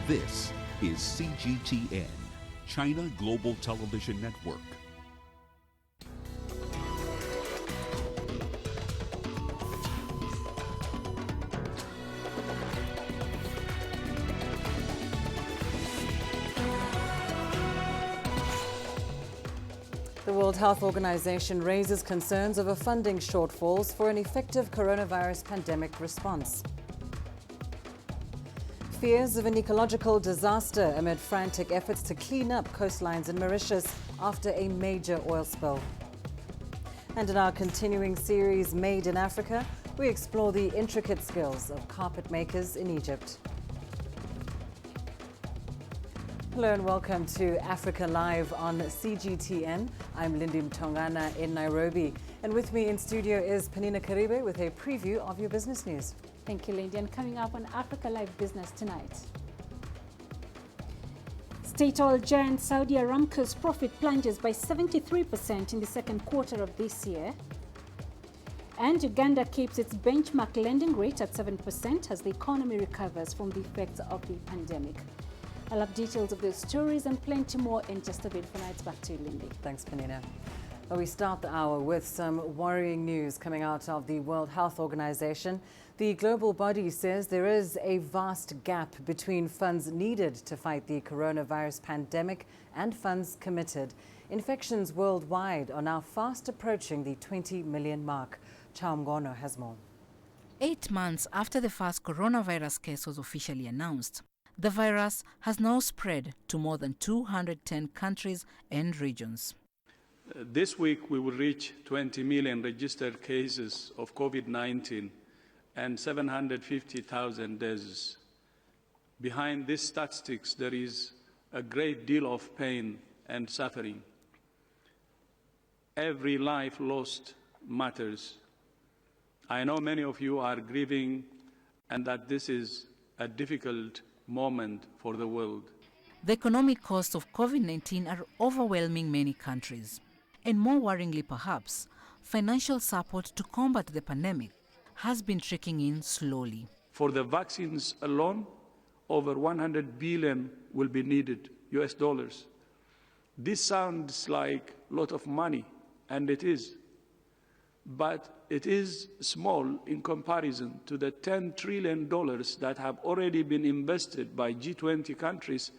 This is CGTN, China Global Television Network. The World Health Organization raises concerns over funding shortfalls for an effective coronavirus pandemic response. Fears of an ecological disaster amid frantic efforts to clean up coastlines in Mauritius after a major oil spill. And in our continuing series, Made in Africa, we explore the intricate skills of carpet makers in Egypt. Hello and welcome to Africa Live on CGTN. I'm Lindy Mtongana in Nairobi. And with me in studio is Penina Karibe with a preview of your business news. Thank you, Lindy. And coming up on Africa Live Business tonight. State oil giant Saudi Aramco's profit plunges by 73% in the second quarter of this year. And Uganda keeps its benchmark lending rate at 7% as the economy recovers from the effects of the pandemic. I'll have details of those stories and plenty more in just a bit. For now, it's back to you, Lindy. Thanks, Penina. Well, we start the hour with some worrying news coming out of the World Health Organization. The global body says there is a vast gap between funds needed to fight the coronavirus pandemic and funds committed. Infections worldwide are now fast approaching the 20 million mark. Chaumgono has more. 8 months after the first coronavirus case was officially announced, the virus has now spread to more than 210 countries and regions. This week we will reach 20 million registered cases of COVID-19 and 750,000 deaths. Behind these statistics, there is a great deal of pain and suffering. Every life lost matters. I know many of you are grieving and that this is a difficult moment for the world. The economic costs of COVID-19 are overwhelming many countries. And more worryingly perhaps, financial support to combat the pandemic has been trickling in slowly. For the vaccines alone, over 100 billion will be needed, US dollars. This sounds like a lot of money, and it is. But it is small in comparison to the $10 trillion that have already been invested by G20 countries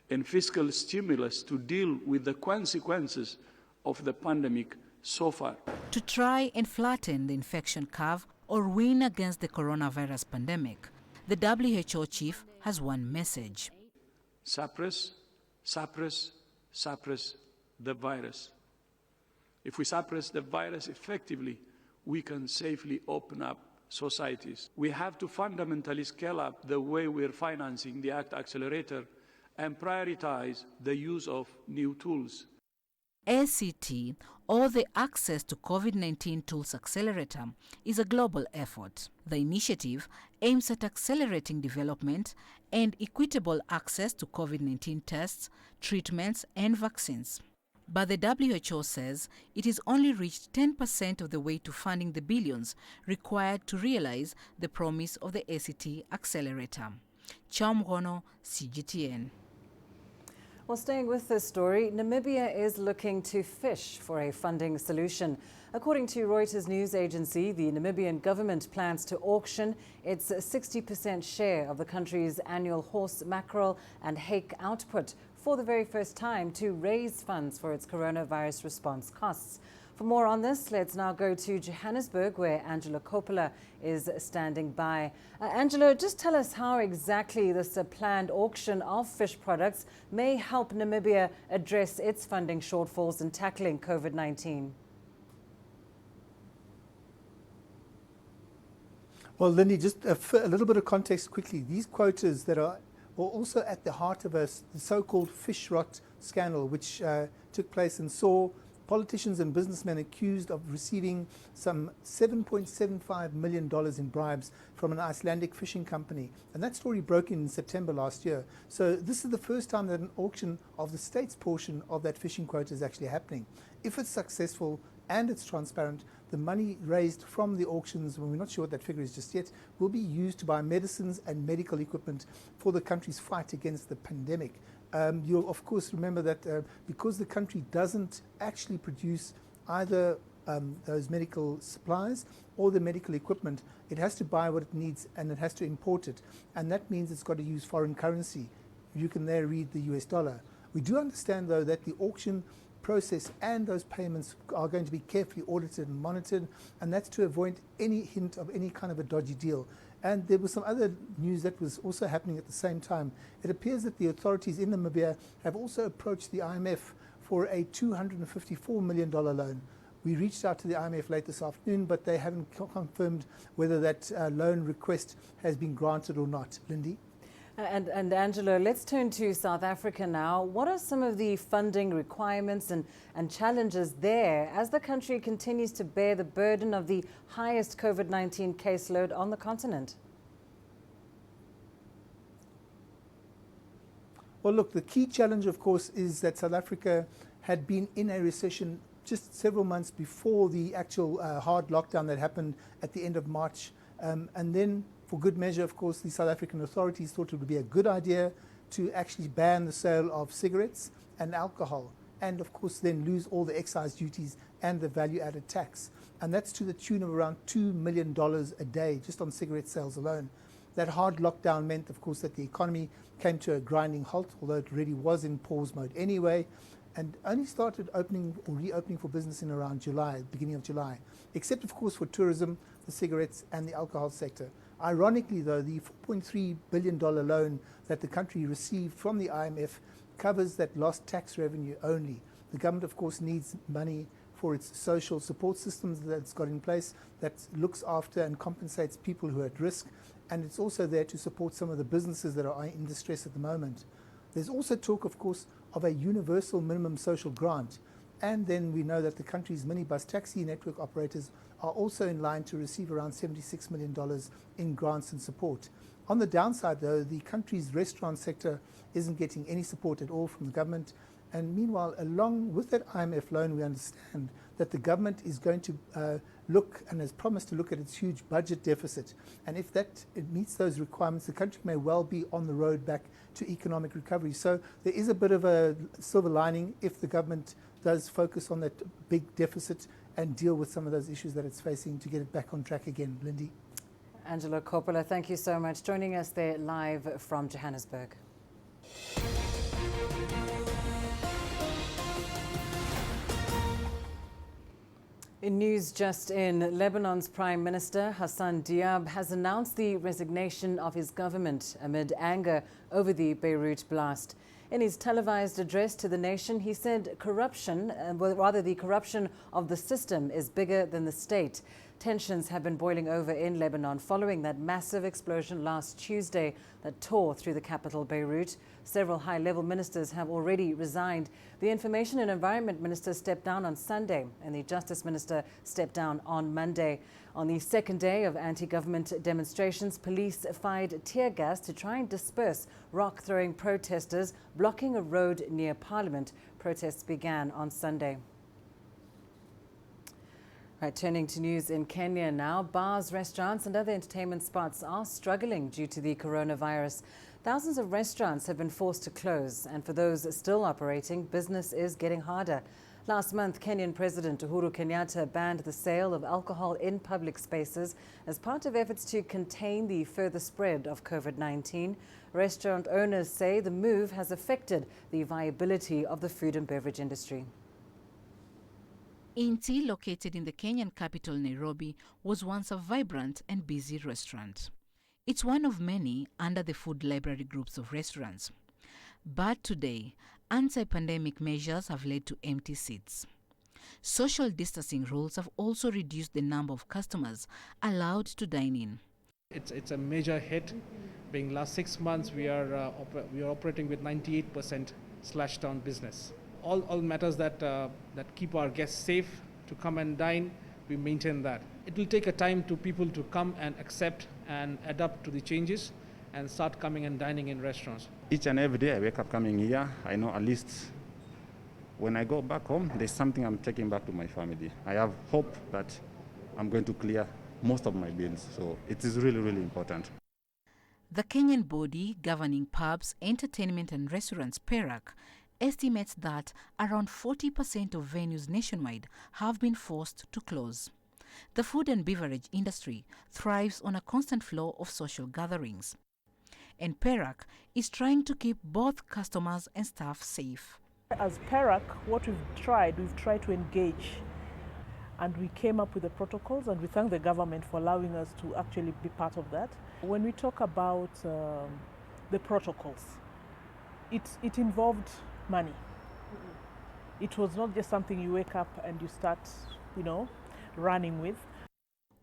in fiscal stimulus to deal with the consequences of the pandemic so far. To try and flatten the infection curve or win against the coronavirus pandemic, the WHO chief has one message. Suppress, suppress, suppress the virus. If we suppress the virus effectively, we can safely open up societies. We have to fundamentally scale up the way we're financing the ACT Accelerator and prioritize the use of new tools. ACT, or the Access to COVID-19 Tools Accelerator, is a global effort. The initiative aims at accelerating development and equitable access to COVID-19 tests, treatments, and vaccines. But the WHO says it has only reached 10% of the way to funding the billions required to realize the promise of the ACT Accelerator. Chaumgono, CGTN. Well, staying with this story, Namibia is looking to fish for a funding solution. According to Reuters news agency, the Namibian government plans to auction its 60% share of the country's annual horse, mackerel and hake output for the very first time to raise funds for its coronavirus response costs. For more on this, let's now go to Johannesburg, where Angelo Coppola is standing by. Angelo, just tell us how exactly this planned auction of fish products may help Namibia address its funding shortfalls in tackling COVID-19. Well, Lindy, just a little bit of context quickly. These quotas that are also at the heart of the so-called fish rot scandal, which took place and saw politicians and businessmen accused of receiving some $7.75 million in bribes from an Icelandic fishing company. And that story broke in September last year. So this is the first time that an auction of the state's portion of that fishing quota is actually happening. If it's successful, and it's transparent, the money raised from the auctions, when we're not sure what that figure is just yet, will be used to buy medicines and medical equipment for the country's fight against the pandemic. You'll of course remember that because the country doesn't actually produce either those medical supplies or the medical equipment, it has to buy what it needs and it has to import it. And that means it's got to use foreign currency. You can there read the US dollar. We do understand though that the auction process and those payments are going to be carefully audited and monitored, and that's to avoid any hint of any kind of a dodgy deal. And there was some other news that was also happening at the same time. It appears that the authorities in Namibia have also approached the IMF for a $254 million loan. We reached out to the IMF late this afternoon, but they haven't confirmed whether that loan request has been granted or not. Lindy? And Angelo, let's turn to South Africa now. What are some of the funding requirements and challenges there as the country continues to bear the burden of the highest COVID-19 caseload on the continent? Well, look, the key challenge, of course, is that South Africa had been in a recession just several months before the actual hard lockdown that happened at the end of March. And then, for good measure, of course, the South African authorities thought it would be a good idea to actually ban the sale of cigarettes and alcohol, and of course then lose all the excise duties and the value-added tax. And that's to the tune of around $2 million a day just on cigarette sales alone. That hard lockdown meant, of course, that the economy came to a grinding halt, although it really was in pause mode anyway, and only started opening or reopening for business in around July, beginning of July, except of course for tourism, the cigarettes and the alcohol sector. Ironically though, the $4.3 billion loan that the country received from the IMF covers that lost tax revenue only. The government of course needs money for its social support systems that it's got in place that looks after and compensates people who are at risk, and it's also there to support some of the businesses that are in distress at the moment. There's also talk, of course, of a universal minimum social grant, and then we know that the country's minibus taxi network operators are also in line to receive around $76 million in grants and support. On the downside though, the country's restaurant sector isn't getting any support at all from the government. And meanwhile, along with that IMF loan, we understand that the government is going to look and has promised to look at its huge budget deficit. And if it meets those requirements, the country may well be on the road back to economic recovery. So there is a bit of a silver lining if the government does focus on that big deficit and deal with some of those issues that it's facing to get it back on track again. Lindy? Angelo Coppola, thank you so much. Joining us there live from Johannesburg. In news just in, Lebanon's Prime Minister Hassan Diab has announced the resignation of his government amid anger over the Beirut blast. In his televised address to the nation, he said the corruption of the system is bigger than the state. Tensions have been boiling over in Lebanon following that massive explosion last Tuesday that tore through the capital, Beirut. Several high-level ministers have already resigned. The Information and Environment Minister stepped down on Sunday, and the Justice Minister stepped down on Monday. On the second day of anti-government demonstrations, police fired tear gas to try and disperse rock-throwing protesters blocking a road near Parliament. Protests began on Sunday. Right, turning to news in Kenya now, bars, restaurants and other entertainment spots are struggling due to the coronavirus. Thousands of restaurants have been forced to close, and for those still operating, business is getting harder. Last month, Kenyan President Uhuru Kenyatta banned the sale of alcohol in public spaces as part of efforts to contain the further spread of COVID-19. Restaurant owners say the move has affected the viability of the food and beverage industry. Inti, located in the Kenyan capital Nairobi, was once a vibrant and busy restaurant. It's one of many under the food library groups of restaurants. But today, anti-pandemic measures have led to empty seats. Social distancing rules have also reduced the number of customers allowed to dine in. It's a major hit. Being last 6 months, we are operating with 98% slashed down business. All matters that keep our guests safe to come and dine, we maintain that. It will take a time to people to come and accept and adapt to the changes and start coming and dining in restaurants. Each and every day I wake up coming here, I know at least when I go back home, there's something I'm taking back to my family. I have hope that I'm going to clear most of my bills. So it is really, really important. The Kenyan body governing pubs, entertainment and restaurants, PERAC, estimates that around 40% of venues nationwide have been forced to close. The food and beverage industry thrives on a constant flow of social gatherings. And PERAC is trying to keep both customers and staff safe. As PERAC, what we've tried to engage, and we came up with the protocols, and we thank the government for allowing us to actually be part of that. When we talk about the protocols, it involved money. It was not just something you wake up and you start, running with.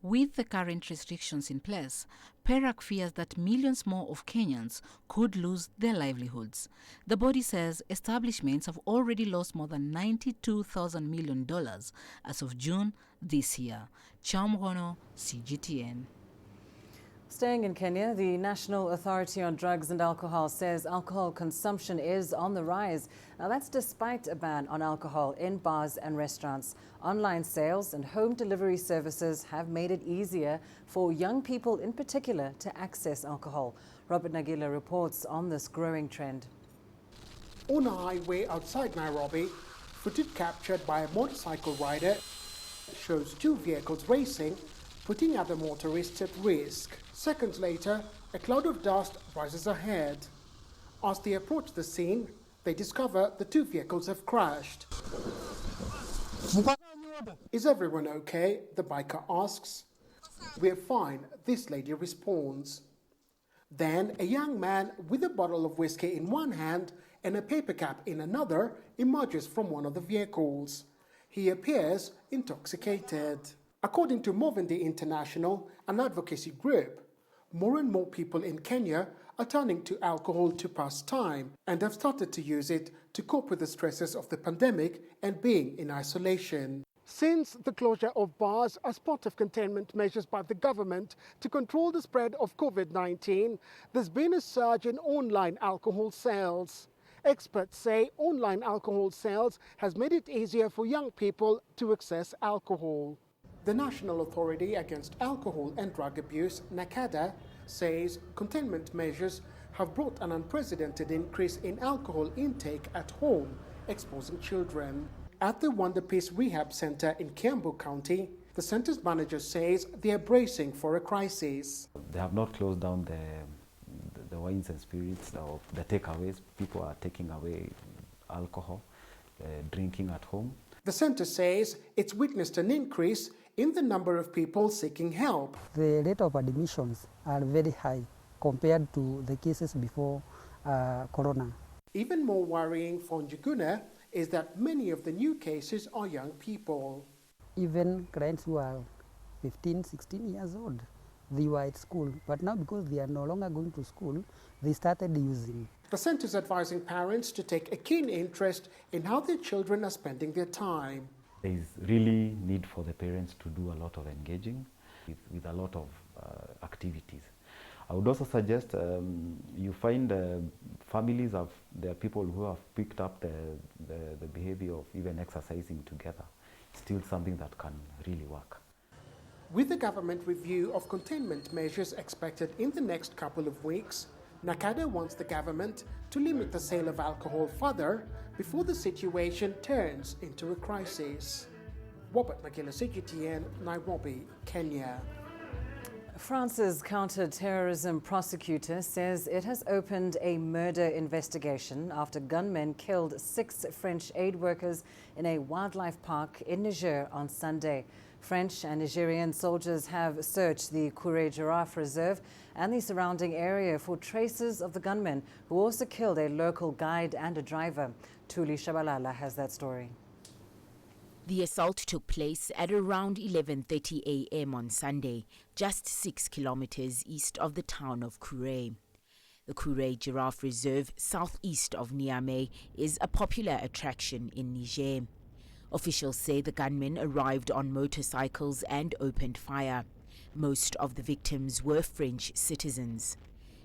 With the current restrictions in place, PERAC fears that millions more of Kenyans could lose their livelihoods. The body says establishments have already lost more than $92,000 million as of June this year. Chamgono, CGTN. Staying in Kenya, the National Authority on Drugs and Alcohol says alcohol consumption is on the rise. Now, that's despite a ban on alcohol in bars and restaurants. Online sales and home delivery services have made it easier for young people in particular to access alcohol. Robert Nagila reports on this growing trend. On a highway outside Nairobi, footage captured by a motorcycle rider shows two vehicles racing, putting other motorists at risk. Seconds later, a cloud of dust rises ahead. As they approach the scene, they discover the two vehicles have crashed. Is everyone okay? The biker asks. We're fine, this lady responds. Then a young man with a bottle of whiskey in one hand and a paper cap in another emerges from one of the vehicles. He appears intoxicated. According to Movendi International, an advocacy group, more and more people in Kenya are turning to alcohol to pass time and have started to use it to cope with the stresses of the pandemic and being in isolation. Since the closure of bars as part of containment measures by the government to control the spread of COVID-19, there's been a surge in online alcohol sales. Experts say online alcohol sales has made it easier for young people to access alcohol. The National Authority Against Alcohol and Drug Abuse, NACADA, says containment measures have brought an unprecedented increase in alcohol intake at home, exposing children. At the Wonder Peace Rehab Center in Kiambu County, the center's manager says they are bracing for a crisis. They have not closed down the wines and spirits or the takeaways. People are taking away alcohol, drinking at home. The center says it's witnessed an increase in the number of people seeking help. The rate of admissions are very high compared to the cases before Corona. Even more worrying for Njuguna is that many of the new cases are young people. Even clients who are 15, 16 years old, they were at school, but now because they are no longer going to school, they started using. The center is advising parents to take a keen interest in how their children are spending their time. There is really need for the parents to do a lot of engaging with a lot of activities. I would also suggest you find families there are people who have picked up the behavior of even exercising together. It's still something that can really work. With the government review of containment measures expected in the next couple of weeks, NACADA wants the government to limit the sale of alcohol further before the situation turns into a crisis. Robert Nagila, CGTN, Nairobi, Kenya. France's counter-terrorism prosecutor says it has opened a murder investigation after gunmen killed 6 French aid workers in a wildlife park in Niger on Sunday. French and Nigerian soldiers have searched the Kure Giraffe Reserve and the surrounding area for traces of the gunmen who also killed a local guide and a driver. Tuli Shabalala has that story. The assault took place at around 11:30 a.m. on Sunday, just 6 kilometers east of the town of Kure. The Kure Giraffe Reserve, southeast of Niamey, is a popular attraction in Niger. Officials say the gunmen arrived on motorcycles and opened fire. Most of the victims were French citizens.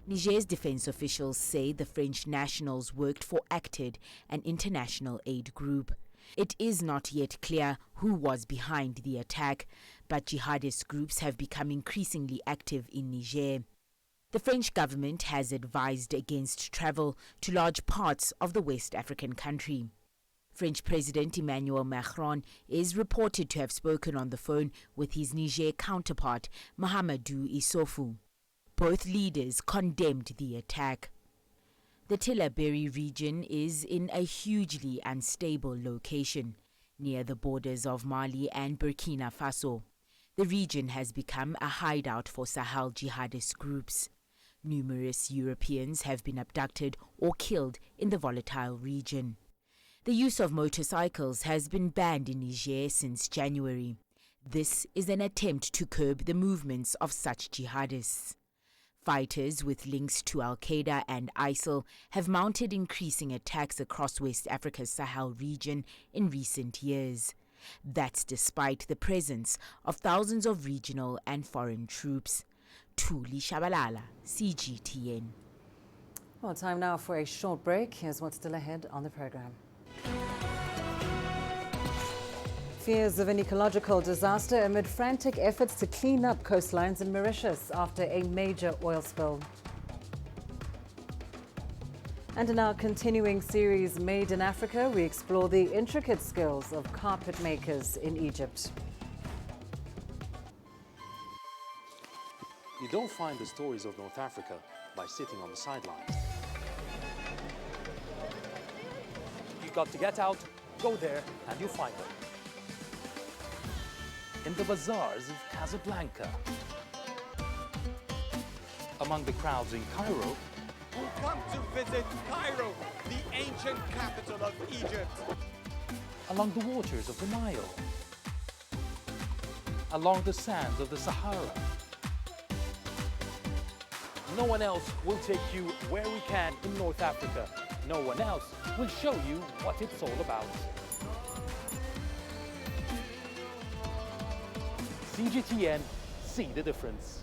Niger's defense officials say the French nationals worked for ACTED, an international aid group. It is not yet clear who was behind the attack, but jihadist groups have become increasingly active in Niger. The French government has advised against travel to large parts of the West African country. French President Emmanuel Macron is reported to have spoken on the phone with his Niger counterpart, Mahamadou Issoufou. Both leaders condemned the attack. The Tillabéri region is in a hugely unstable location, near the borders of Mali and Burkina Faso. The region has become a hideout for Sahel jihadist groups. Numerous Europeans have been abducted or killed in the volatile region. The use of motorcycles has been banned in Niger since January. This is an attempt to curb the movements of such jihadists. Fighters with links to Al-Qaeda and ISIL have mounted increasing attacks across West Africa's Sahel region in recent years. That's despite the presence of thousands of regional and foreign troops. Thuli Shabalala, CGTN. Well, time now for a short break. Here's what's still ahead on the program. Fears of an ecological disaster amid frantic efforts to clean up coastlines in Mauritius after a major oil spill. And in our continuing series Made in Africa, we explore the intricate skills of carpet makers in Egypt. You don't find the stories of North Africa by sitting on the sidelines. You've got to get out, go there, and you'll find them. In the bazaars of Casablanca, among the crowds in Cairo, who come to visit Cairo, the ancient capital of Egypt, along the waters of the Nile, along the sands of the Sahara. No one else will take you where we can in North Africa. No one else will show you what it's all about. CGTN, see the difference.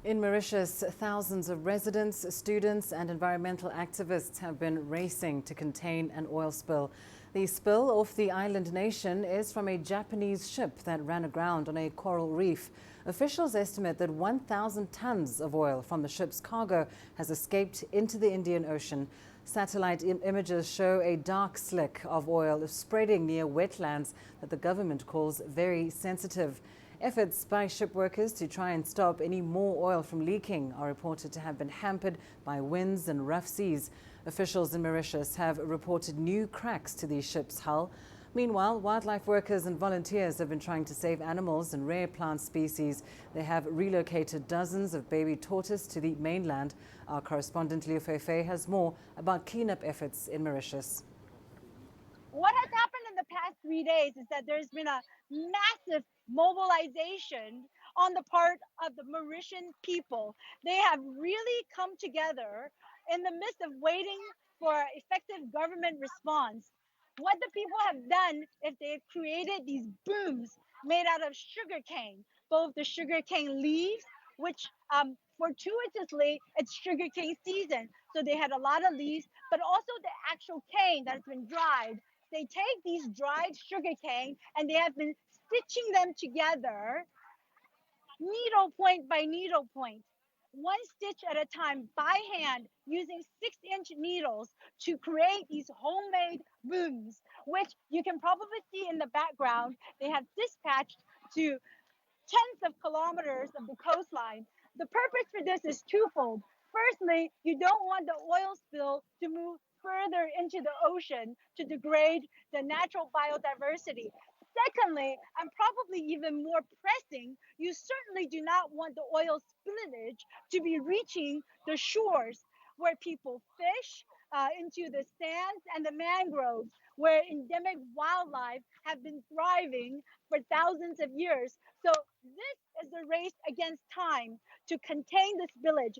In Mauritius, thousands of residents, students and environmental activists have been racing to contain an oil spill. The spill off the island nation is from a Japanese ship that ran aground on a coral reef. Officials estimate that 1,000 tons of oil from the ship's cargo has escaped into the Indian Ocean. Satellite images show a dark slick of oil spreading near wetlands that the government calls very sensitive. Efforts by ship workers to try and stop any more oil from leaking are reported to have been hampered by winds and rough seas. Officials in Mauritius have reported new cracks to the ship's hull. Meanwhile, wildlife workers and volunteers have been trying to save animals and rare plant species. They have relocated dozens of baby tortoise to the mainland. Our correspondent Leo Feifei has more about cleanup efforts in Mauritius. What has happened in the past 3 days is that there's been a massive mobilization on the part of the Mauritian people. They have really come together in the midst of waiting for effective government response. What the people have done is they've created these booms made out of sugarcane, both the sugarcane leaves, which fortuitously it's sugarcane season, so they had a lot of leaves, but also the actual cane that's been dried. They take these dried sugarcane and they have been stitching them together, needle point by needle point, one stitch at a time by hand, using 6-inch needles to create these homemade booms, which you can probably see in the background. They have dispatched to tens of kilometers of the coastline. The purpose for this is twofold. Firstly, you don't want the oil spill to move further into the ocean to degrade the natural biodiversity. Secondly, and probably even more pressing, you certainly do not want the oil spillage to be reaching the shores where people fish, into the sands and the mangroves, where endemic wildlife have been thriving for thousands of years. So this is a race against time to contain the spillage.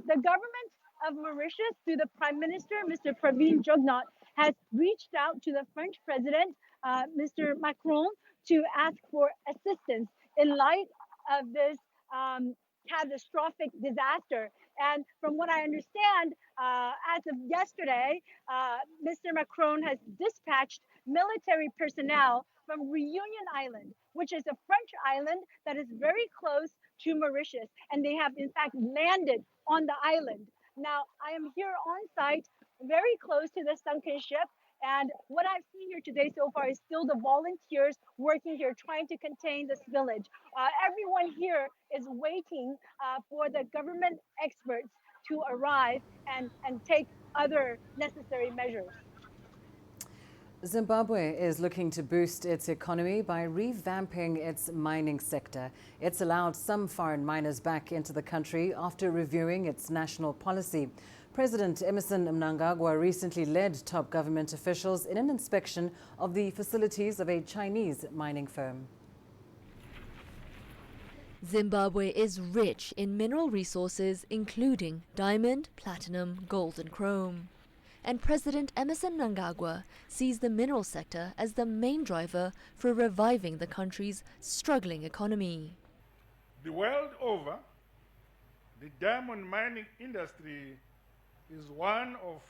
The government of Mauritius, through the Prime Minister, Mr. Praveen Jugnauth, has reached out to the French president, Mr. Macron, to ask for assistance in light of this catastrophic disaster. And from what I understand, as of yesterday, Mr. Macron has dispatched military personnel from Reunion Island, which is a French island that is very close to Mauritius. And they have, in fact, landed on the island. Now, I am here on site, very close to the sunken ship. And what I've seen here today so far is still the volunteers working here, trying to contain the spillage. Everyone here is waiting for the government experts to arrive and take other necessary measures. Zimbabwe is looking to boost its economy by revamping its mining sector. It's allowed some foreign miners back into the country after reviewing its national policy. President Emmerson Mnangagwa recently led top government officials in an inspection of the facilities of a Chinese mining firm. Zimbabwe is rich in mineral resources including diamond, platinum, gold and chrome. And President Emmerson Mnangagwa sees the mineral sector as the main driver for reviving the country's struggling economy. The world over, the diamond mining industry is one of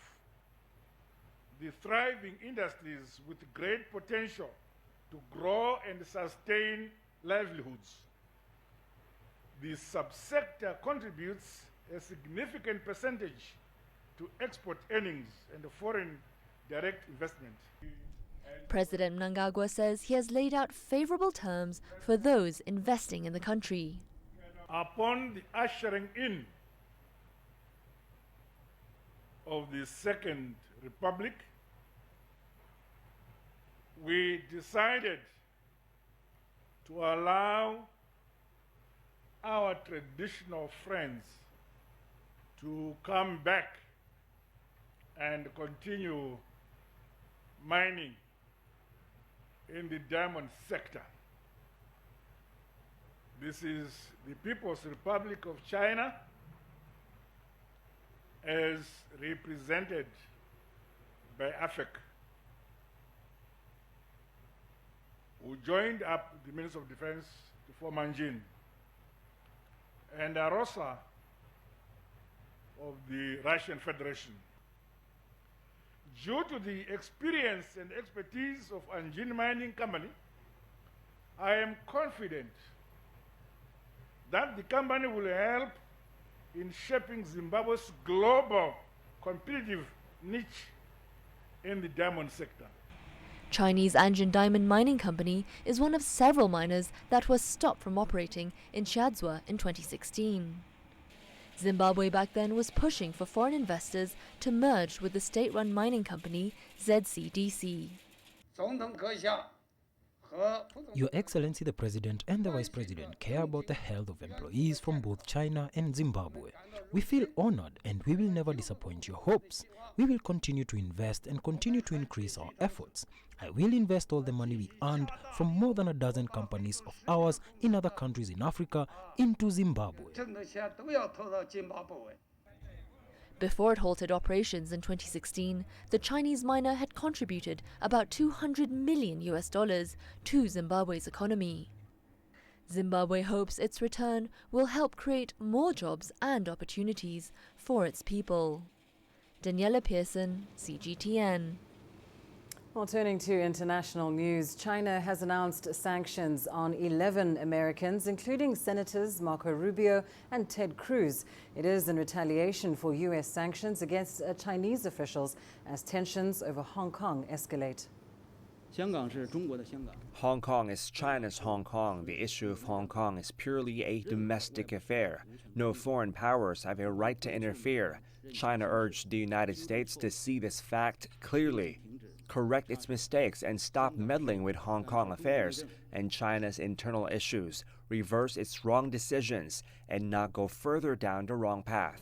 the thriving industries with great potential to grow and sustain livelihoods. The subsector contributes a significant percentage to export earnings and foreign direct investment. President Mnangagwa says he has laid out favorable terms for those investing in the country. Upon the ushering in of the Second Republic, we decided to allow our traditional friends to come back and continue mining in the diamond sector. This is the People's Republic of China, as represented by AFEC, who joined up the Minister of Defense to form Anjin, and AROSA of the Russian Federation. Due to the experience and expertise of Anjin Mining Company, I am confident that the company will help in shaping Zimbabwe's global competitive niche in the diamond sector. Chinese Anjin Diamond Mining Company is one of several miners that was stopped from operating in Chadzwa in 2016. Zimbabwe back then was pushing for foreign investors to merge with the state-run mining company ZCDC. Your Excellency the President and the Vice President care about the health of employees from both China and Zimbabwe. We feel honored and we will never disappoint your hopes. We will continue to invest and continue to increase our efforts. I will invest all the money we earned from more than a dozen companies of ours in other countries in Africa into Zimbabwe. Before it halted operations in 2016, the Chinese miner had contributed about $200 million to Zimbabwe's economy. Zimbabwe hopes its return will help create more jobs and opportunities for its people. Daniela Pearson, CGTN. Well, turning to international news, China has announced sanctions on 11 Americans, including Senators Marco Rubio and Ted Cruz. It is in retaliation for U.S. sanctions against Chinese officials as tensions over Hong Kong escalate. Hong Kong is China's Hong Kong. The issue of Hong Kong is purely a domestic affair. No foreign powers have a right to interfere. China urged the United States to see this fact clearly, correct its mistakes and stop meddling with Hong Kong affairs and China's internal issues, reverse its wrong decisions, and not go further down the wrong path.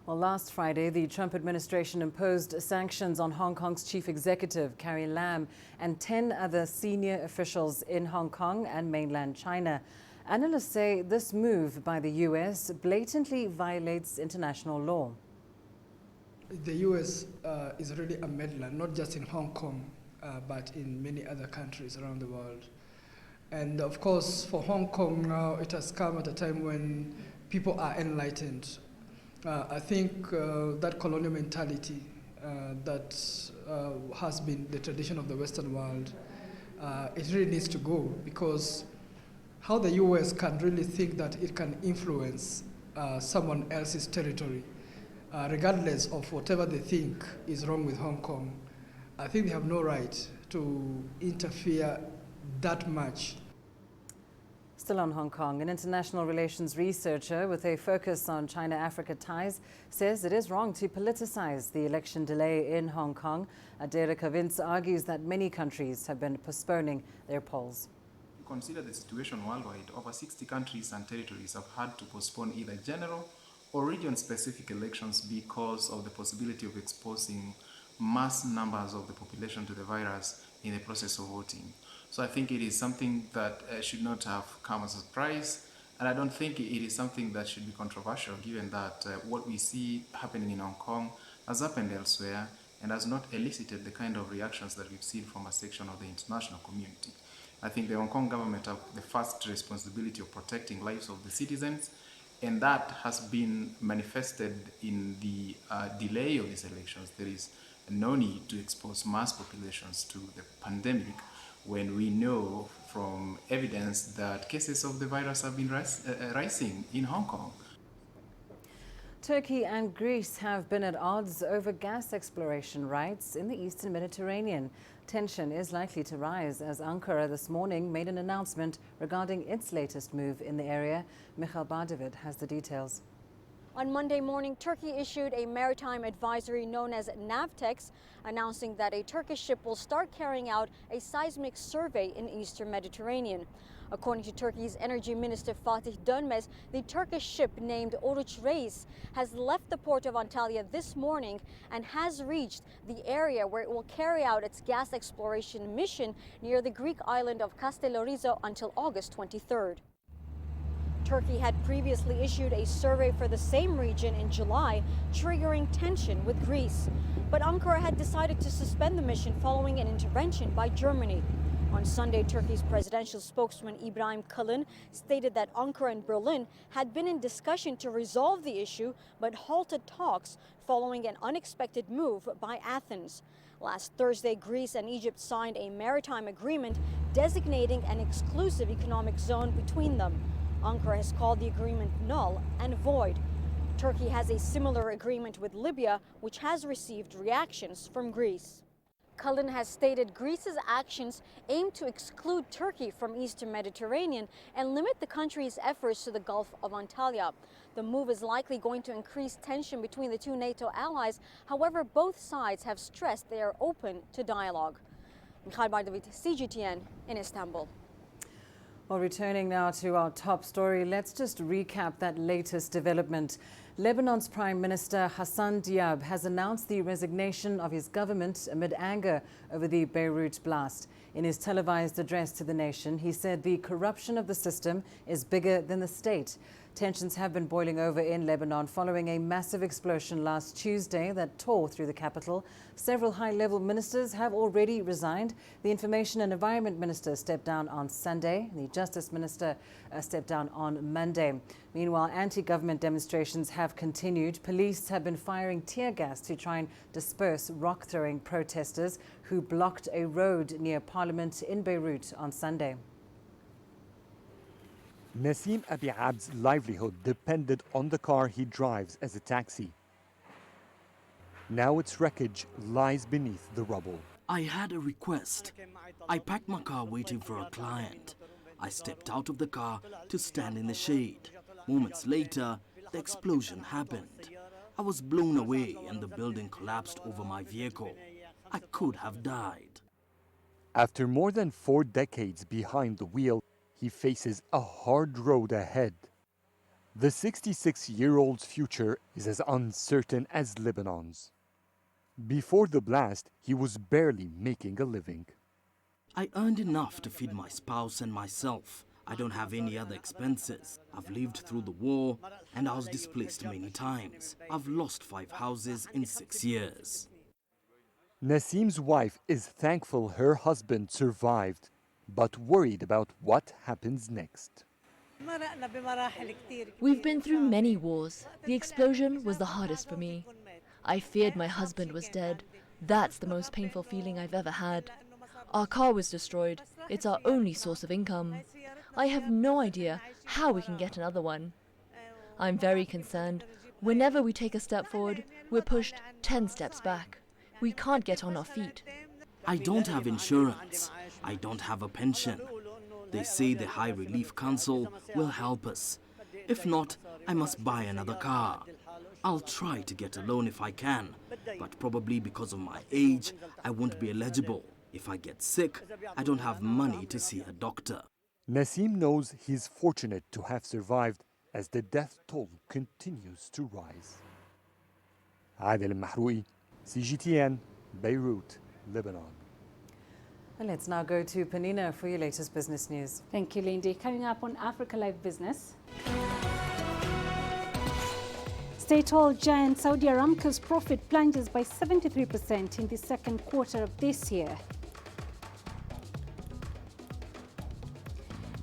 Well, last Friday, the Trump administration imposed sanctions on Hong Kong's chief executive, Carrie Lam, and 10 other senior officials in Hong Kong and mainland China. Analysts say this move by the U.S. blatantly violates international law. The US is really a meddler, not just in Hong Kong, but in many other countries around the world. And of course, for Hong Kong now, it has come at a time when people are enlightened. I think that colonial mentality that has been the tradition of the Western world, it really needs to go, because how the US can really think that it can influence someone else's territory, regardless of whatever they think is wrong with Hong Kong, I think they have no right to interfere that much. Still on Hong Kong, an international relations researcher with a focus on China-Africa ties says it is wrong to politicize the election delay in Hong Kong. Adera Kavins argues that many countries have been postponing their polls. Consider the situation worldwide. Over 60 countries and territories have had to postpone either general or region-specific elections because of the possibility of exposing mass numbers of the population to the virus in the process of voting. So I think it is something that should not have come as a surprise, and I don't think it is something that should be controversial, given that what we see happening in Hong Kong has happened elsewhere and has not elicited the kind of reactions that we've seen from a section of the international community. I think the Hong Kong government have the first responsibility of protecting lives of the citizens, and that has been manifested in the delay of these elections. There is no need to expose mass populations to the pandemic when we know from evidence that cases of the virus have been rising in Hong Kong. Turkey and Greece have been at odds over gas exploration rights in the eastern Mediterranean. Tension is likely to rise as Ankara this morning made an announcement regarding its latest move in the area. Michael Bardavid has the details. On Monday morning, Turkey issued a maritime advisory known as NAVTEX, announcing that a Turkish ship will start carrying out a seismic survey in the eastern Mediterranean. According to Turkey's Energy Minister Fatih Dönmez, the Turkish ship named Oruç Reis has left the port of Antalya this morning and has reached the area where it will carry out its gas exploration mission near the Greek island of Castellorizo until August 23rd. Turkey had previously issued a survey for the same region in July, triggering tension with Greece. But Ankara had decided to suspend the mission following an intervention by Germany. On Sunday, Turkey's presidential spokesman Ibrahim Kalın stated that Ankara and Berlin had been in discussion to resolve the issue, but halted talks following an unexpected move by Athens. Last Thursday, Greece and Egypt signed a maritime agreement designating an exclusive economic zone between them. Ankara has called the agreement null and void. Turkey has a similar agreement with Libya, which has received reactions from Greece. Kalın has stated Greece's actions aim to exclude Turkey from eastern Mediterranean and limit the country's efforts to the Gulf of Antalya. The move is likely going to increase tension between the two NATO allies. However, both sides have stressed they are open to dialogue. Michael Bardavid, CGTN in Istanbul. Well, returning now to our top story, let's just recap that latest development. Lebanon's Prime Minister Hassan Diab has announced the resignation of his government amid anger over the Beirut blast. In his televised address to the nation, he said the corruption of the system is bigger than the state. Tensions have been boiling over in Lebanon following a massive explosion last Tuesday that tore through the capital. Several high-level ministers have already resigned. The Information and Environment Minister stepped down on Sunday. The Justice Minister stepped down on Monday. Meanwhile, anti-government demonstrations have continued. Police have been firing tear gas to try and disperse rock-throwing protesters who blocked a road near Parliament in Beirut on Sunday. Nassim Abi Abd's livelihood depended on the car he drives as a taxi. Now its wreckage lies beneath the rubble. I had a request. I packed my car waiting for a client. I stepped out of the car to stand in the shade. Moments later, the explosion happened. I was blown away and the building collapsed over my vehicle. I could have died. After more than 4 decades behind the wheel, he faces a hard road ahead. The 66-year-old's future is as uncertain as Lebanon's. Before the blast, he was barely making a living. I earned enough to feed my spouse and myself. I don't have any other expenses. I've lived through the war and I was displaced many times. I've lost 5 houses in 6 years. Nasim's wife is thankful her husband survived, but worried about what happens next. We've been through many wars. The explosion was the hardest for me. I feared my husband was dead. That's the most painful feeling I've ever had. Our car was destroyed. It's our only source of income. I have no idea how we can get another one. I'm very concerned. Whenever we take a step forward, we're pushed 10 steps back. We can't get on our feet. I don't have insurance. I don't have a pension. They say the High Relief Council will help us. If not, I must buy another car. I'll try to get a loan if I can, but probably because of my age, I won't be eligible. If I get sick, I don't have money to see a doctor. Nasim knows he's fortunate to have survived as the death toll continues to rise. Adel Mahroui, CGTN, Beirut, Lebanon. Well, let's now go to Panina for your latest business news. Thank you, Lindy. Coming up on Africa Live Business. State-owned giant Saudi Aramco's profit plunges by 73% in the second quarter of this year.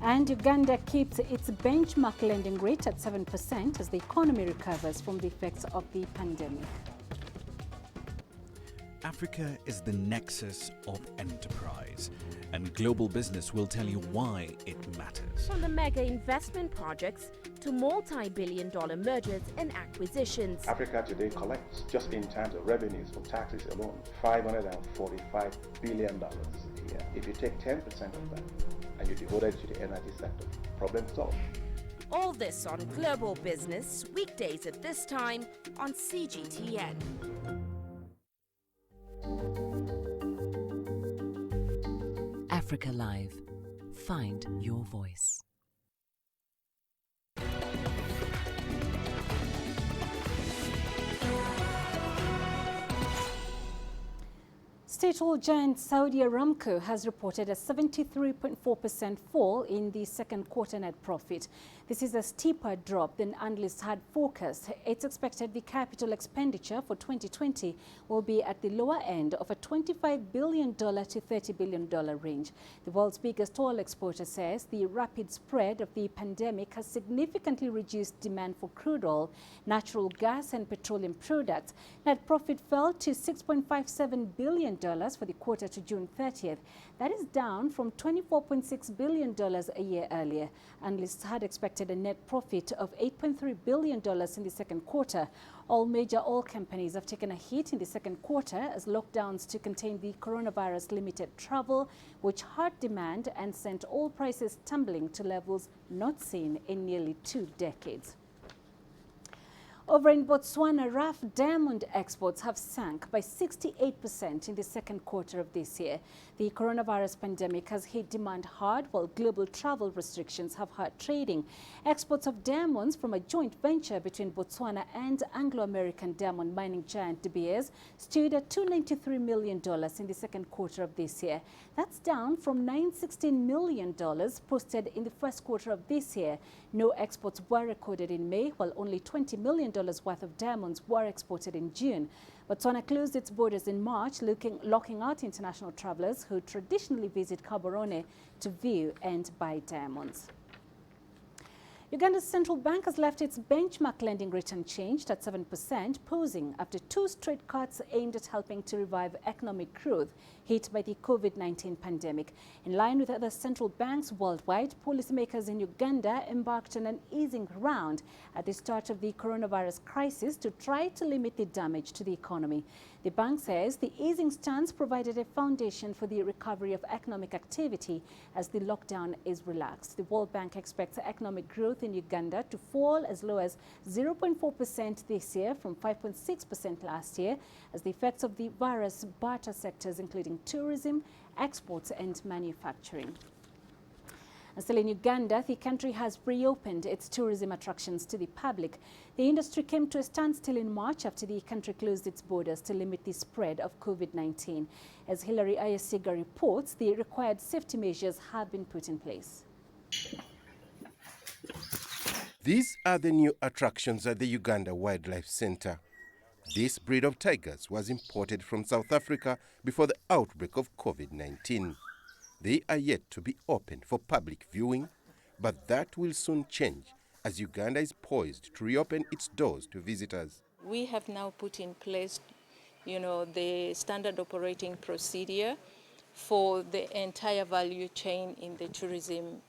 And Uganda keeps its benchmark lending rate at 7% as the economy recovers from the effects of the pandemic. Africa is the nexus of enterprise, and global business will tell you why it matters. From the mega investment projects to multi-billion-dollar mergers and acquisitions. Africa today collects, just in terms of revenues from taxes alone, $545 billion a year. If you take 10% of that and you devote it to the energy sector, problem solved. All this on Global Business, weekdays at this time on CGTN. Africa Live. Find your voice. State-owned giant Saudi Aramco has reported a 73.4% fall in the second quarter net profit. This is a steeper drop than analysts had forecast. It's expected the capital expenditure for 2020 will be at the lower end of a $25 billion to $30 billion range. The world's biggest oil exporter says the rapid spread of the pandemic has significantly reduced demand for crude oil, natural gas and petroleum products. Net profit fell to $6.57 billion for the quarter to June 30th. That is down from $24.6 billion a year earlier. Analysts had expected a net profit of $8.3 billion in the second quarter. All major oil companies have taken a hit in the second quarter as lockdowns to contain the coronavirus limited travel, which hurt demand and sent oil prices tumbling to levels not seen in nearly 2 decades. Over in Botswana, rough diamond exports have sunk by 68% in the second quarter of this year. The coronavirus pandemic has hit demand hard, while global travel restrictions have hurt trading. Exports of diamonds from a joint venture between Botswana and Anglo-American diamond mining giant De Beers stood at $293 million in the second quarter of this year. That's down from $916 million posted in the first quarter of this year. No exports were recorded in May, while only $20 million worth of diamonds were exported in June. Botswana closed its borders in March, locking out international travelers who traditionally visit Gaborone to view and buy diamonds. Uganda's central bank has left its benchmark lending rate unchanged at 7%, pausing after 2 straight cuts aimed at helping to revive economic growth hit by the COVID-19 pandemic. In line with other central banks worldwide, policymakers in Uganda embarked on an easing round at the start of the coronavirus crisis to try to limit the damage to the economy. The bank says the easing stance provided a foundation for the recovery of economic activity as the lockdown is relaxed. The World Bank expects economic growth in Uganda to fall as low as 0.4% this year from 5.6% last year as the effects of the virus barter sectors including tourism, exports and manufacturing. And still in Uganda, the country has reopened its tourism attractions to the public. The industry came to a standstill in March after the country closed its borders to limit the spread of COVID-19. As Hilary Ayasiga reports, the required safety measures have been put in place. These are the new attractions at the Uganda Wildlife Center. This breed of tigers was imported from South Africa before the outbreak of COVID-19. They are yet to be opened for public viewing, but that will soon change as Uganda is poised to reopen its doors to visitors. We have now put in place, the standard operating procedure for the entire value chain in the tourism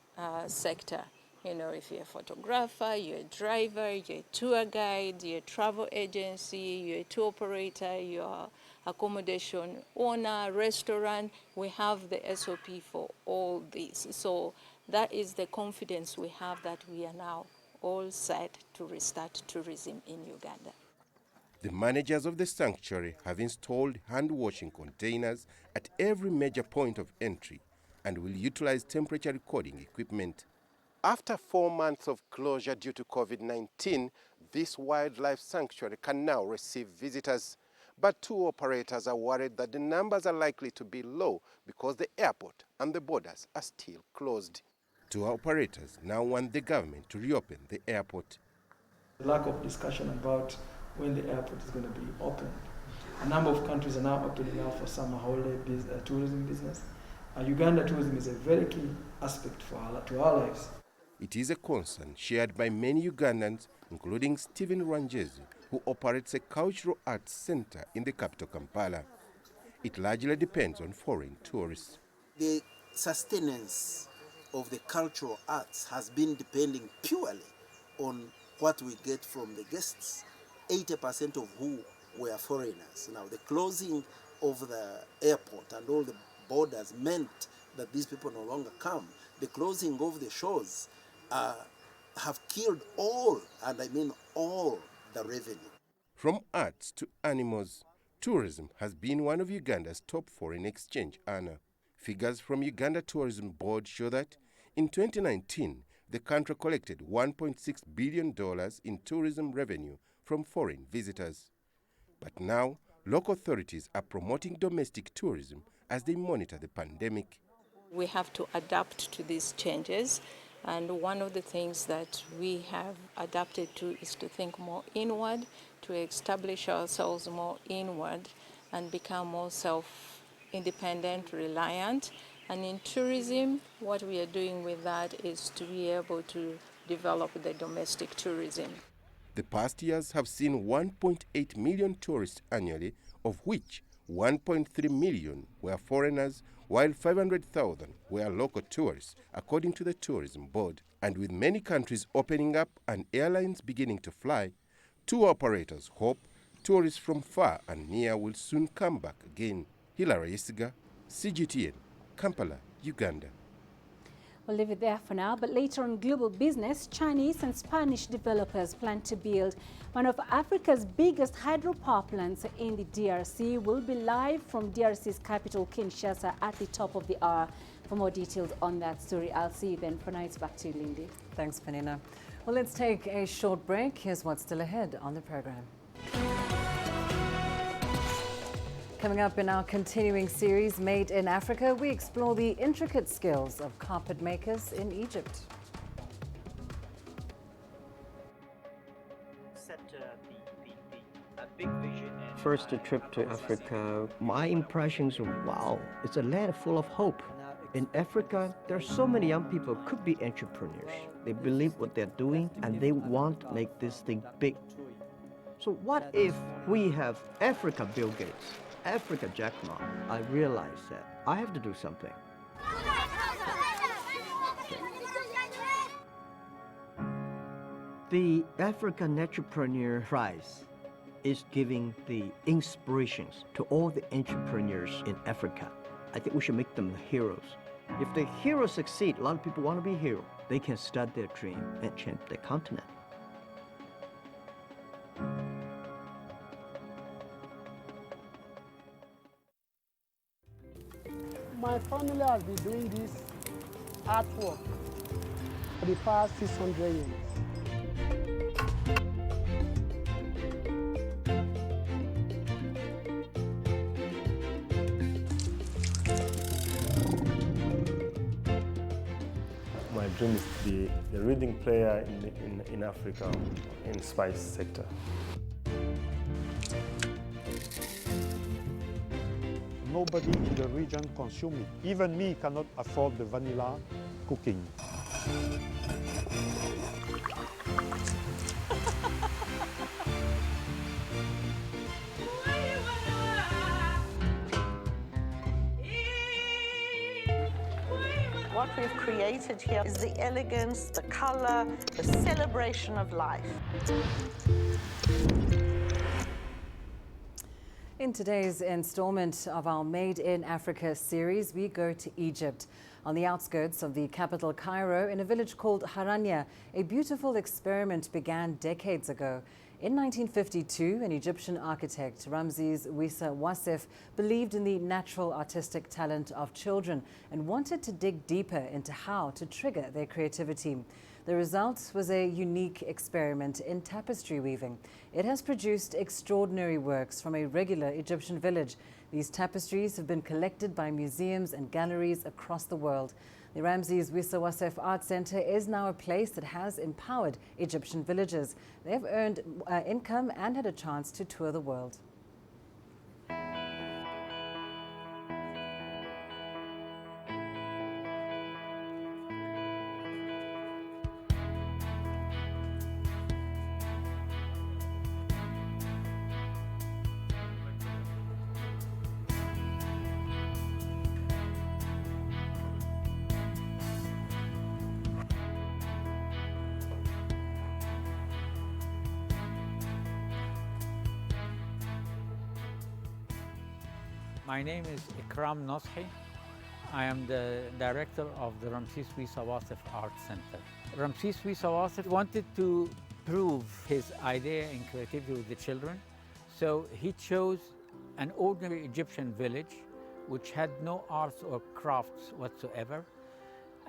sector. If you're a photographer, you're a driver, you're a tour guide, you're a travel agency, you're a tour operator, you're accommodation owner, restaurant, we have the SOP for all these. So that is the confidence we have that we are now all set to restart tourism in Uganda. The managers of the sanctuary have installed hand-washing containers at every major point of entry and will utilize temperature recording equipment. After 4 months of closure due to COVID-19, this wildlife sanctuary can now receive visitors. But tour operators are worried that the numbers are likely to be low because the airport and the borders are still closed. Tour operators now want the government to reopen the airport. The lack of discussion about when the airport is going to be opened. A number of countries are now opening up for summer holiday tourism business. Uganda tourism is a very key aspect to our lives. It is a concern shared by many Ugandans, including Stephen Rwanjezu, who operates a cultural arts center in the capital Kampala. It largely depends on foreign tourists. The sustenance of the cultural arts has been depending purely on what we get from the guests, 80% of who were foreigners. Now, the closing of the airport and all the borders meant that these people no longer come. The closing of the shows have killed all, and I mean all, the revenue. From arts to animals, tourism has been one of Uganda's top foreign exchange earner. Figures from Uganda Tourism Board show that in 2019, the country collected $1.6 billion in tourism revenue from foreign visitors. But now, local authorities are promoting domestic tourism as they monitor the pandemic. We have to adapt to these changes, and one of the things that we have adapted to is to think more inward, to establish ourselves more inward and become more self-independent, reliant. And in tourism, what we are doing with that is to be able to develop the domestic tourism. The past years have seen 1.8 million tourists annually, of which 1.3 million were foreigners, while 500,000 were local tourists, according to the Tourism Board. And with many countries opening up and airlines beginning to fly, tour operators hope tourists from far and near will soon come back again. Hilary Isiga, CGTN, Kampala, Uganda. We'll leave it there for now, but later on Global Business, Chinese and Spanish developers plan to build one of Africa's biggest hydropower plants in the DRC. Will be live from DRC's capital, Kinshasa, at the top of the hour. For more details on that story, I'll see you then. For now, it's back to you, Lindy. Thanks, Penina. Well, let's take a short break. Here's what's still ahead on the program. Coming up in our continuing series, Made in Africa, we explore the intricate skills of carpet makers in Egypt. First trip to Africa, my impressions are, wow, it's a land full of hope. In Africa, there are so many young people who could be entrepreneurs. They believe what they're doing and they want to make this thing big. So what if we have Africa Bill Gates? Africa Jack Ma, I realized that I have to do something. The African Entrepreneur Prize is giving the inspirations to all the entrepreneurs in Africa. I think we should make them heroes. If the heroes succeed, a lot of people want to be heroes. They can start their dream and change the continent. My family has been doing this artwork for the past 600 years. My dream is to be a leading player in Africa in spice sector. Nobody in the region consumes it. Even me cannot afford the vanilla cooking. What we've created here is the elegance, the color, the celebration of life. In today's installment of our Made in Africa series, we go to Egypt. On the outskirts of the capital Cairo, in a village called Harania, a beautiful experiment began decades ago. In 1952, an Egyptian architect, Ramses Wissa Wassef, believed in the natural artistic talent of children and wanted to dig deeper into how to trigger their creativity. The result was a unique experiment in tapestry weaving. It has produced extraordinary works from a regular Egyptian village. These tapestries have been collected by museums and galleries across the world. The Ramses Wissa Wassef Art Center is now a place that has empowered Egyptian villagers. They've earned income and had a chance to tour the world. My name is Ikram Noshi. I am the director of the Ramses Wissa Wassef Art Center. Ramses Wissa Wassef wanted to prove his idea in creativity with the children, so he chose an ordinary Egyptian village which had no arts or crafts whatsoever,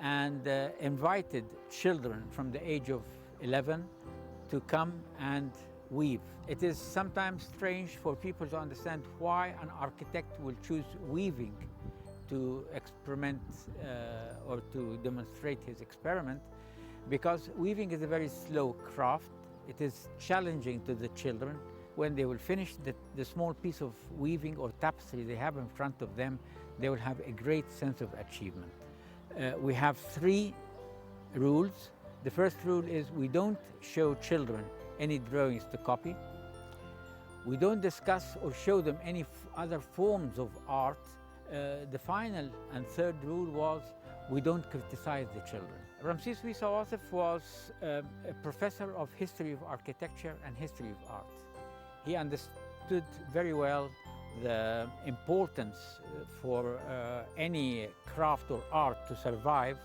and invited children from the age of 11 to come and weave. It is sometimes strange for people to understand why an architect will choose weaving to experiment or to demonstrate his experiment, because weaving is a very slow craft. It is challenging to the children. When they will finish the small piece of weaving or tapestry they have in front of them, they will have a great sense of achievement. We have 3 rules. The first rule is we don't show children any drawings to copy. We don't discuss or show them any other forms of art. The final and third rule was we don't criticize the children. Ramses Wissa Wassef was a professor of history of architecture and history of art. He understood very well the importance for any craft or art to survive,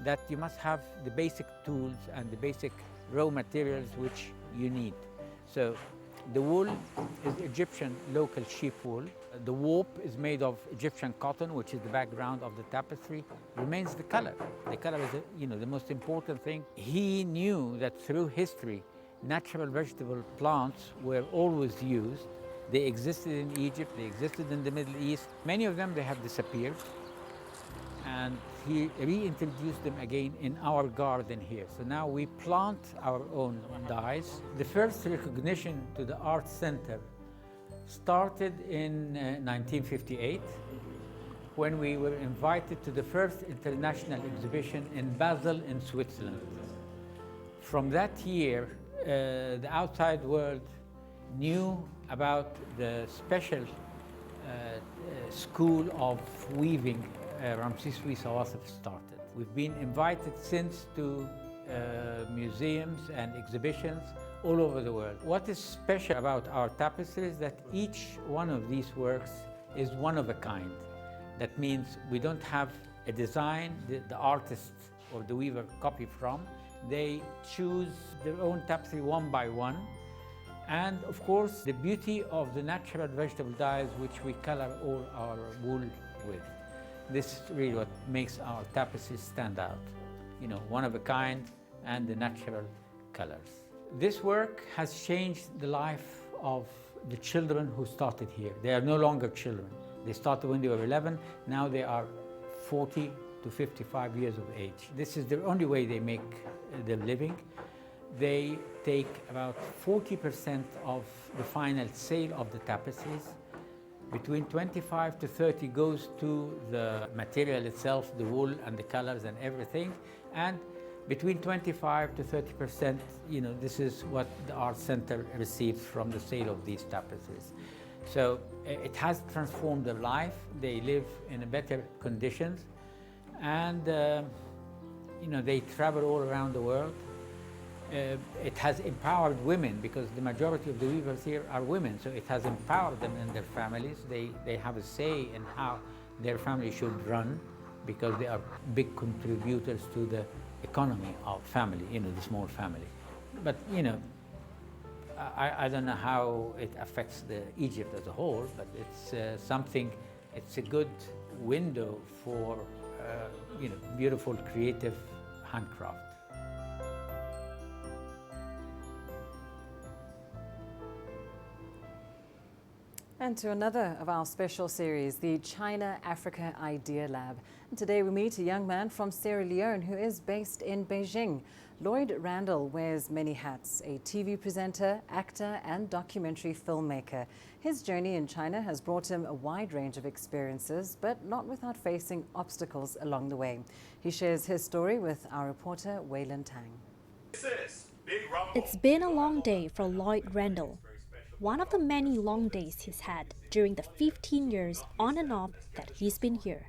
that you must have the basic tools and the basic raw materials which you need. So the wool is Egyptian local sheep wool. The warp is made of Egyptian cotton, which is the background of the tapestry. Remains the color. The color is the most important thing. He knew that through history, natural vegetable plants were always used. They existed in Egypt, they existed in the Middle East. Many of them, they have disappeared. And he reintroduced them again in our garden here. So now we plant our own dyes. The first recognition to the art center started in 1958, when we were invited to the first international exhibition in Basel in Switzerland. From that year, the outside world knew about the special school of weaving Ramses Wissa Wassef started. We've been invited since to museums and exhibitions all over the world. What is special about our tapestry is that each one of these works is one of a kind. That means we don't have a design the artist or the weaver copy from. They choose their own tapestry one by one. And of course, the beauty of the natural vegetable dyes which we color all our wool with. This is really what makes our tapestries stand out. One of a kind and the natural colors. This work has changed the life of the children who started here. They are no longer children. They started when they were 11, now they are 40 to 55 years of age. This is the only way they make their living. They take about 40% of the final sale of the tapestries. Between 25 to 30 goes to the material itself, the wool and the colors and everything. And between 25 to 30%, this is what the art center receives from the sale of these tapestries. So it has transformed their life. They live in better conditions, and they travel all around the world. It has empowered women, because the majority of the weavers here are women, so it has empowered them in their families. They have a say in how their family should run, because they are big contributors to the economy of family, the small family. But I don't know how it affects Egypt as a whole, but it's it's a good window for beautiful, creative handcraft. And to another of our special series, the China-Africa Idea Lab. And today we meet a young man from Sierra Leone who is based in Beijing. Lloyd Randall wears many hats, a TV presenter, actor and documentary filmmaker. His journey in China has brought him a wide range of experiences, but not without facing obstacles along the way. He shares his story with our reporter, Waylon Tang. It's been a long day for Lloyd Randall. One of the many long days he's had during the 15 years on and off that he's been here.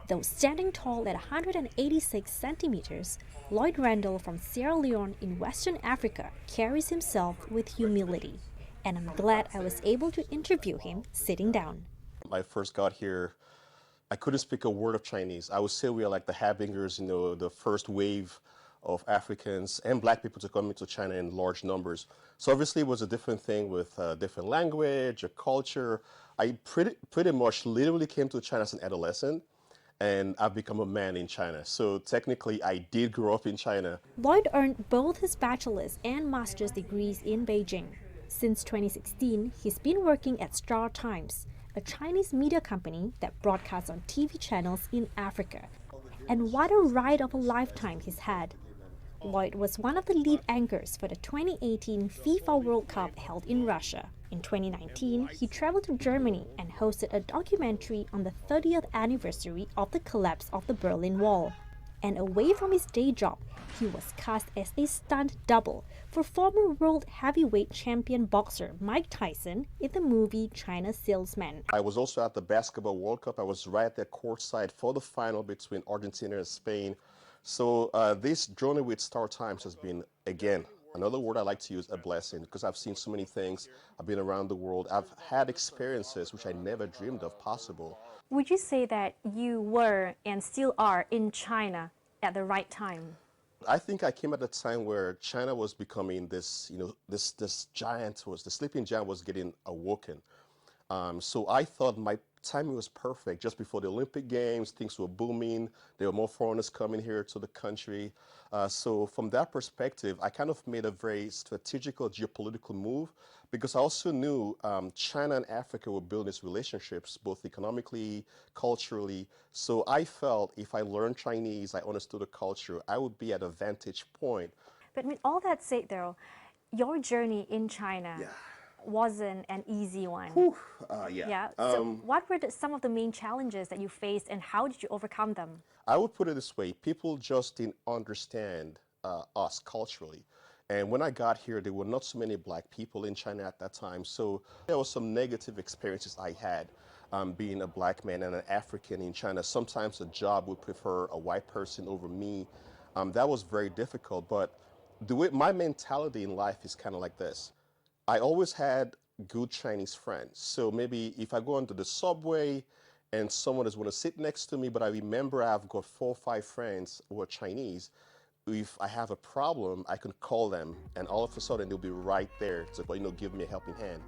Though standing tall at 186 centimeters, Lloyd Randall from Sierra Leone in Western Africa carries himself with humility. And I'm glad I was able to interview him sitting down. When I first got here, I couldn't speak a word of Chinese. I would say we are like the harbingers, the first wave of Africans and black people to come into China in large numbers. So obviously it was a different thing with a different language, a culture. I pretty much literally came to China as an adolescent, and I've become a man in China. So technically I did grow up in China. Lloyd earned both his bachelor's and master's degrees in Beijing. Since 2016, he's been working at Star Times, a Chinese media company that broadcasts on TV channels in Africa. And what a ride of a lifetime he's had. Lloyd was one of the lead anchors for the 2018 FIFA World Cup held in Russia. In 2019, he traveled to Germany and hosted a documentary on the 30th anniversary of the collapse of the Berlin Wall. And away from his day job, he was cast as a stunt double for former world heavyweight champion boxer Mike Tyson in the movie China Salesman. I was also at the Basketball World Cup. I was right there courtside for the final between Argentina and Spain. So this journey with Star Times has been, again, another word I like to use, a blessing, because I've seen so many things. I've been around the world. I've had experiences which I never dreamed of possible. Would you say that you were and still are in China at the right time? I think I came at a time where China was becoming this, this giant the sleeping giant was getting awoken. So I thought my timing was perfect. Just before the Olympic Games, things were booming. There were more foreigners coming here to the country. So from that perspective, I kind of made a very strategical geopolitical move, because I also knew China and Africa were building these relationships, both economically, culturally. So I felt if I learned Chinese, I understood the culture, I would be at a vantage point. But with all that said, though, your journey in China wasn't an easy one. So what were some of the main challenges that you faced, and how did you overcome them? I would put it this way. People just didn't understand us culturally. And when I got here, there were not so many black people in China at that time. So there were some negative experiences I had being a black man and an African in China. Sometimes a job would prefer a white person over me. That was very difficult. But my mentality in life is kind of like this. I always had good Chinese friends. So maybe if I go onto the subway and someone is going to sit next to me, but I remember I've got 4 or 5 friends who are Chinese, if I have a problem, I can call them, and all of a sudden they'll be right there to give me a helping hand.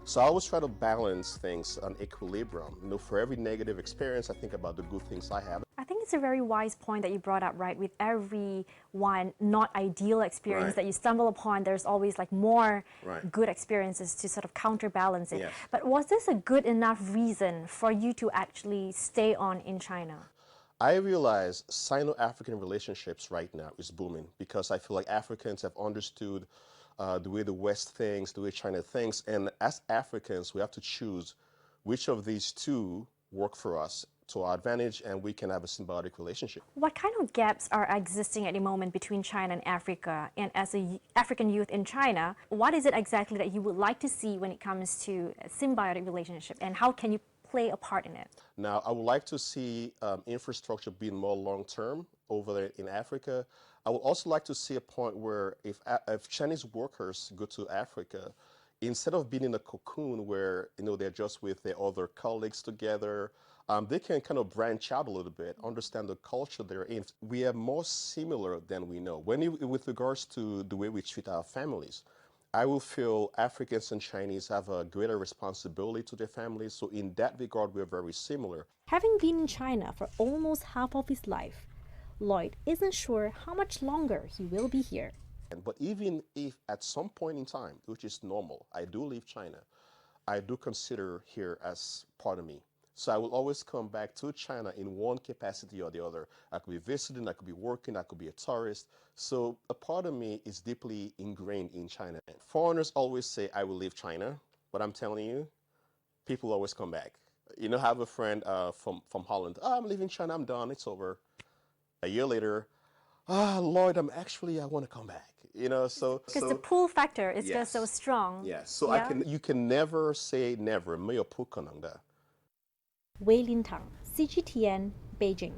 So I always try to balance things on equilibrium. For every negative experience, I think about the good things I have. I think it's a very wise point that you brought up, right? With every not ideal experience that you stumble upon, there's always more good experiences to sort of counterbalance it. But was this a good enough reason for you to actually stay on in China? I realize Sino-African relationships right now is booming because I feel like Africans have understood the way the West thinks, the way China thinks, and as Africans, we have to choose which of these two work for us to our advantage, and we can have a symbiotic relationship. What kind of gaps are existing at the moment between China and Africa? And as an African youth in China, what is it exactly that you would like to see when it comes to a symbiotic relationship, and how can you play a part in it? Now, I would like to see infrastructure being more long-term over there in Africa. I would also like to see a point where if Chinese workers go to Africa, instead of being in a cocoon where they're just with their other colleagues together, they can kind of branch out a little bit, understand the culture they're in. We are more similar than we know. With regards to the way we treat our families, I will feel Africans and Chinese have a greater responsibility to their families. So in that regard, we're very similar. Having been in China for almost half of his life, Lloyd isn't sure how much longer he will be here. But even if at some point in time, which is normal, I do leave China, I do consider here as part of me. So I will always come back to China in one capacity or the other. I could be visiting, I could be working, I could be a tourist. So a part of me is deeply ingrained in China. Foreigners always say, I will leave China, but I'm telling you, people always come back. I have a friend from Holland. I'm leaving China, I'm done, it's over. A year later, Lloyd, I want to come back. So because the pull factor is yes. just so strong. Yes. So you can never say never. Wei Lin Tang, CGTN, Beijing.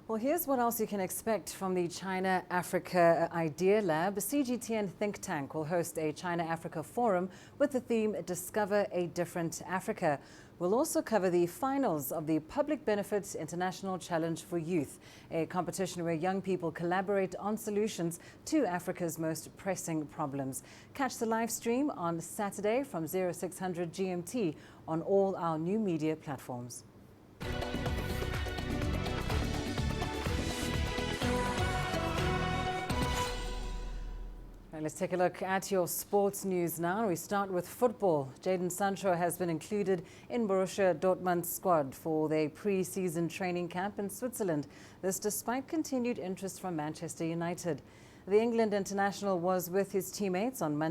Well, here's what else you can expect from the China-Africa Idea Lab. CGTN think tank will host a China-Africa forum with the theme Discover a Different Africa. We'll also cover the finals of the Public Benefits International Challenge for Youth, a competition where young people collaborate on solutions to Africa's most pressing problems. Catch the live stream on Saturday from 0600 GMT on all our new media platforms. Let's take a look at your sports news now. We start with football. Jadon Sancho has been included in Borussia Dortmund's squad for their pre-season training camp in Switzerland. This despite continued interest from Manchester United. The England international was with his teammates on Monday.